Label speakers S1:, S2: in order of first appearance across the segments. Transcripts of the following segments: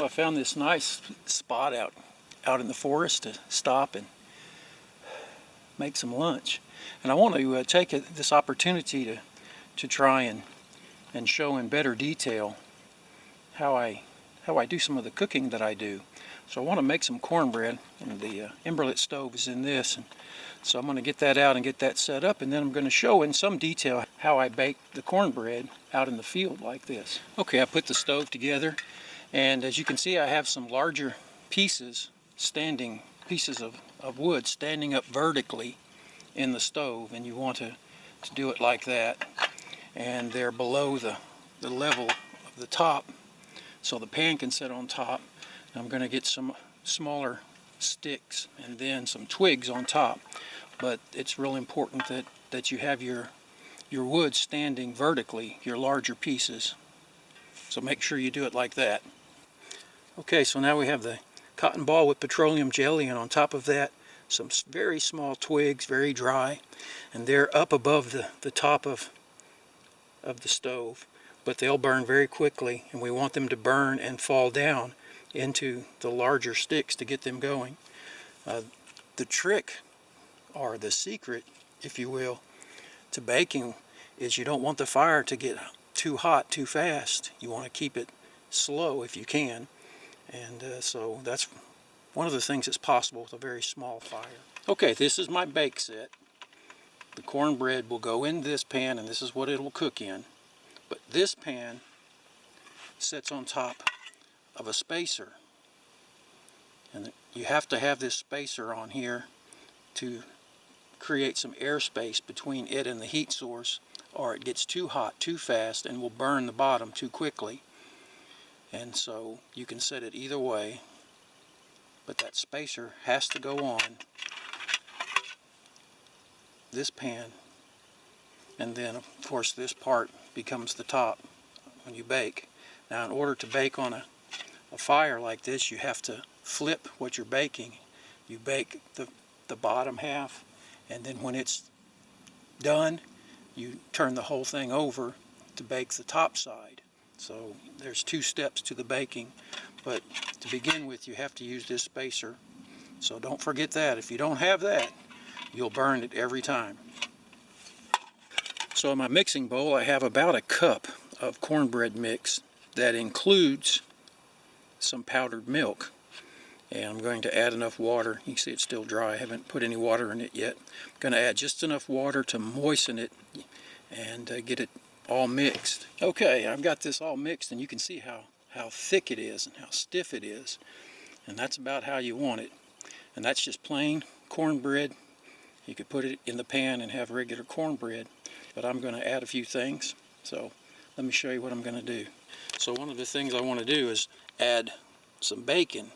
S1: Well, I found this nice spot out in the forest to stop and make some lunch. And I want to take this opportunity to try and show in better detail how I do some of the cooking that I do. So I want to make some cornbread, and the Emberlit Stove is in this. And so I'm going to get that out and get that set up, and then I'm going to show in some detail how I bake the cornbread out in the field like this. Okay, I put the stove together, and as you can see I have some larger pieces of wood standing up vertically in the stove, and you want to do it like that, and they're below the level of the top so the pan can sit on top. I'm going to get some smaller sticks and then some twigs on top, but it's real important that you have your wood standing vertically, your larger pieces, so make sure you do it like that. Okay, so now we have the cotton ball with petroleum jelly, and on top of that some very small twigs, very dry, and they're up above the top of the stove, but they'll burn very quickly, and we want them to burn and fall down into the larger sticks to get them going. The trick, or the secret, if you will, to baking is you don't want the fire to get too hot too fast. You want to keep it slow if you can, and so that's one of the things that's possible with a very small fire. Okay, this is my bake set. The cornbread will go in this pan, and this is what it will cook in. But this pan sits on top of a spacer, and you have to have this spacer on here to create some airspace between it and the heat source, or it gets too hot too fast and will burn the bottom too quickly. And so you can set it either way, but that spacer has to go on this pan, and then of course this part becomes the top when you bake. Now, in order to bake on a fire like this, you have to flip what you're baking. You bake the bottom half, and then when it's done you turn the whole thing over to bake the top side. So there's two steps to the baking, but to begin with you have to use this spacer, so don't forget that. If you don't have that, you'll burn it every time. So in my mixing bowl I have about a cup of cornbread mix that includes some powdered milk, and I'm going to add enough water. You can see it's still dry, I haven't put any water in it yet. I'm going to add just enough water to moisten it and get it all mixed. Okay, I've got this all mixed, and you can see how thick it is and how stiff it is, and that's about how you want it. And that's just plain cornbread. You could put it in the pan and have regular cornbread, but I'm going to add a few things, so let me show you what I'm going to do. So one of the things I want to do is add some bacon,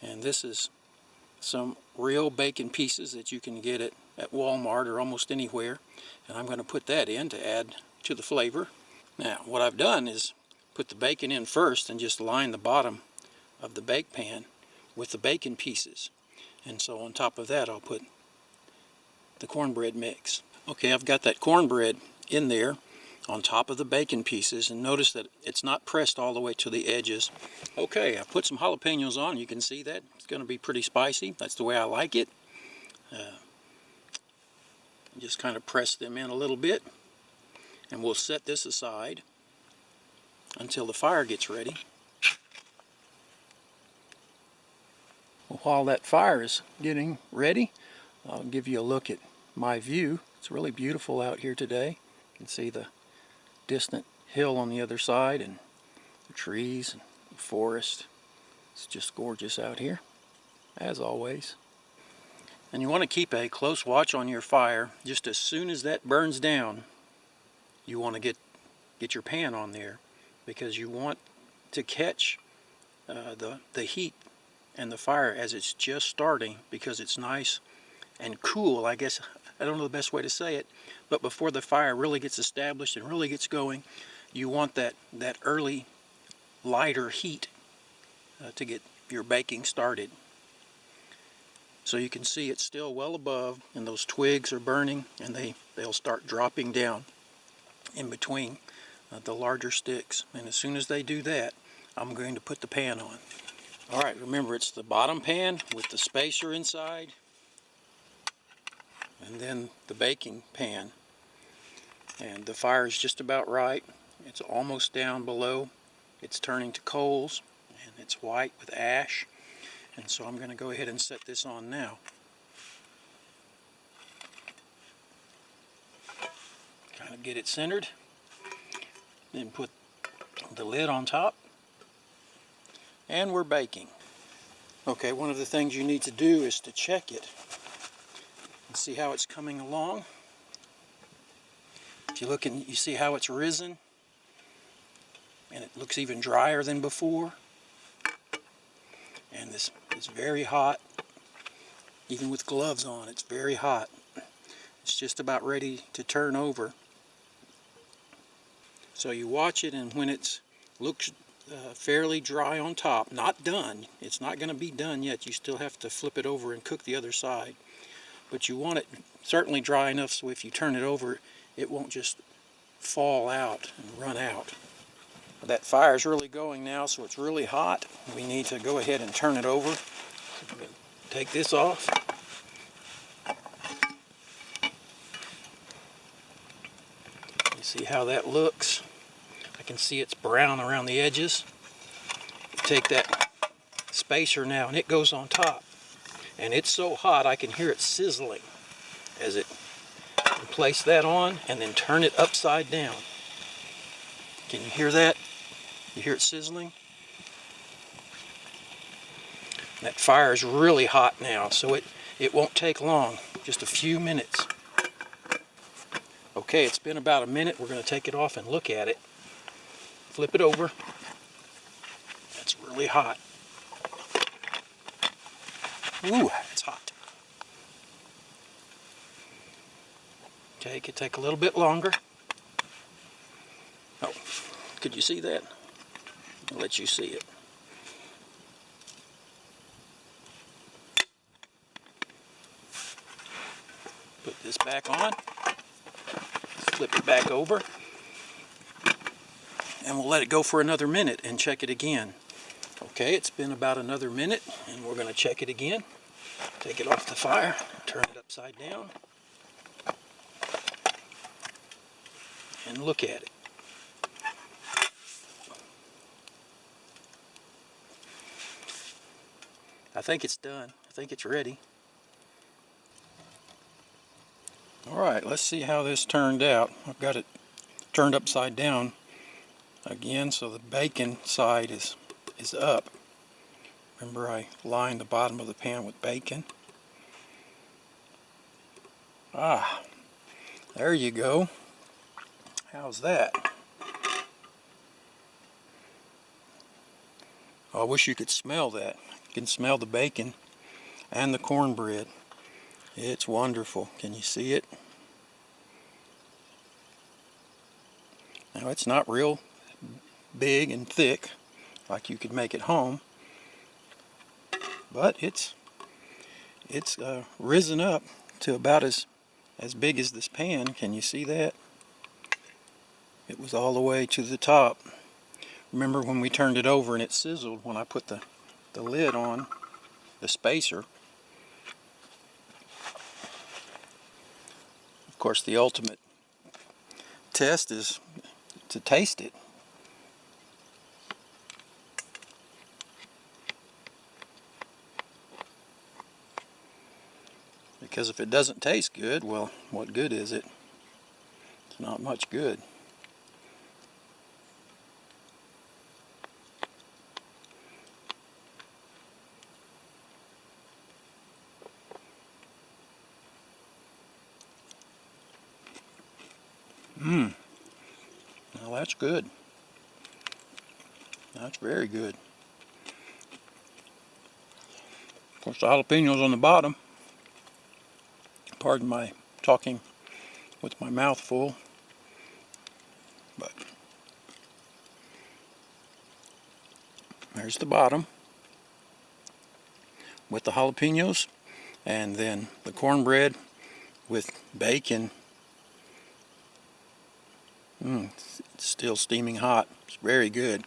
S1: and this is some real bacon pieces that you can get at Walmart or almost anywhere, and I'm going to put that in to add to the flavor. Now what I've done is put the bacon in first and just line the bottom of the bake pan with the bacon pieces, and so on top of that I'll put the cornbread mix. Okay, I've got that cornbread in there on top of the bacon pieces, and notice that it's not pressed all the way to the edges. Okay, I put some jalapenos on. You can see that it's going to be pretty spicy. That's the way I like it. Just kind of press them in a little bit, and we'll set this aside until the fire gets ready. Well, while that fire is getting ready, I'll give you a look at my view. It's really beautiful out here today. You can see the distant hill on the other side and the trees and the forest. It's just gorgeous out here, as always. And you want to keep a close watch on your fire. Just as soon as that burns down, you want to get your pan on there, because you want to catch the heat and the fire as it's just starting, because it's nice and cool. I guess I don't know the best way to say it, but before the fire really gets established and really gets going, you want that early lighter heat to get your baking started. So you can see it's still well above, and those twigs are burning, and they'll start dropping down in between the larger sticks. And as soon as they do that, I'm going to put the pan on. Alright, remember it's the bottom pan with the spacer inside, and then the baking pan. And the fire is just about right. It's almost down below. It's turning to coals, and it's white with ash. And so I'm going to go ahead and set this on now. Kind of get it centered. Then put the lid on top. And we're baking. Okay, one of the things you need to do is to check it and see how it's coming along. If you look and you see how it's risen, and it looks even drier than before. And this is very hot. Even with gloves on, it's very hot. It's just about ready to turn over. So you watch it, and when it looks fairly dry on top, not done, it's not going to be done yet, you still have to flip it over and cook the other side, but you want it certainly dry enough so if you turn it over it won't just fall out and run out. That fire is really going now, so it's really hot. We need to go ahead and turn it over. Take this off. You see how that looks? I can see it's brown around the edges. Take that spacer now, and it goes on top. And it's so hot I can hear it sizzling as it place that on and then turn it upside down. Can you hear that? You hear it sizzling? That fire is really hot now, so it won't take long, just a few minutes. Okay, it's been about a minute. We're going to take it off and look at it. Flip it over. It's really hot. Ooh, it's hot. Okay, it could take a little bit longer. Oh, could you see that? I'll let you see it. Put this back on. Flip it back over. And we'll let it go for another minute and check it again. Okay, it's been about another minute, and we're going to check it again. Take it off the fire, turn it upside down, and look at it. I think it's done. I think it's ready. Alright, let's see how this turned out. I've got it turned upside down again, so the bacon side is up. Remember, I lined the bottom of the pan with bacon. Ah, there you go. How's that? I wish you could smell that. You can smell the bacon and the cornbread. It's wonderful. Can you see it? Now, it's not real big and thick like you could make at home, but it's risen up to about as big as this pan. Can you see that? It was all the way to the top. Remember when we turned it over and it sizzled when I put the lid on, the spacer. Of course, the ultimate test is to taste it. Because if it doesn't taste good, well, what good is it? It's not much good. Now that's good. That's very good. Of course, the jalapenos on the bottom. Pardon my talking with my mouth full, but there's the bottom with the jalapenos, and then the cornbread with bacon. It's still steaming hot. It's very good.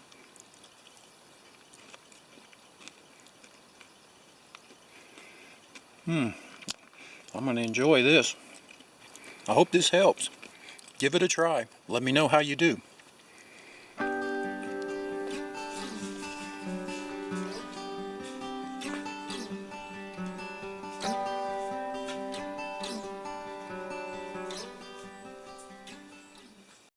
S1: I'm going to enjoy this. I hope this helps. Give it a try. Let me know how you do.